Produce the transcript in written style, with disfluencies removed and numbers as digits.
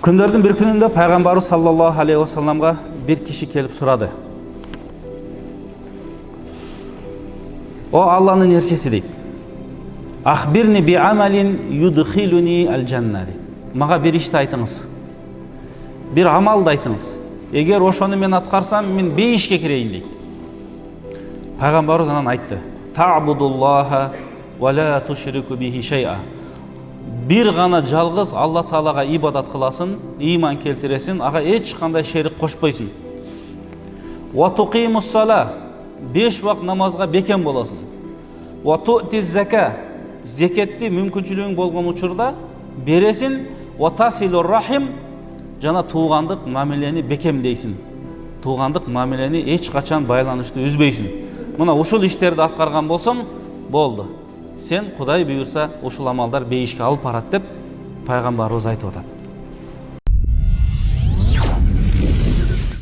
Күндөрдүн bir күнүндө пайгамбарыбыз саллаллаху алейхи вассаламга bir kişi келип сурады. O Allah'ın elçisi deyip, "Ахбирни би амалин юдхилуни аль-жанна" deyip. Maga bir işti aytыңыз. Bir amalды aytыңыз. Eğer oşonu men atkарсам, men бейишке кирейин дейт. Пайгамбарыбыз анан айтты: "Ta'budullaha ve la tushriku bihi shay'a." Bir gana жалгыз Алла Таалага ибадат кыласың, иман келтиресиң, ага эч кандай шерик кошпойсуң. Wa tuqimus sala, 5 вакыт намазга бекем болосуң. Wa tu'tiz zaka, зекетти мүмкүнчүлүгүң болгон учурда бересиң. Wa tasilur rahim, жана туугандык мамилени бекемдейсиң. Туугандык мамилени эч качан байланышты үзбөйсүң. Мына ушул иштерди аткарган болсоң, болду. Sen Kuday buyursa ушул амалдар бейишке алып барат деп пайгамбарыбыз айтып атат.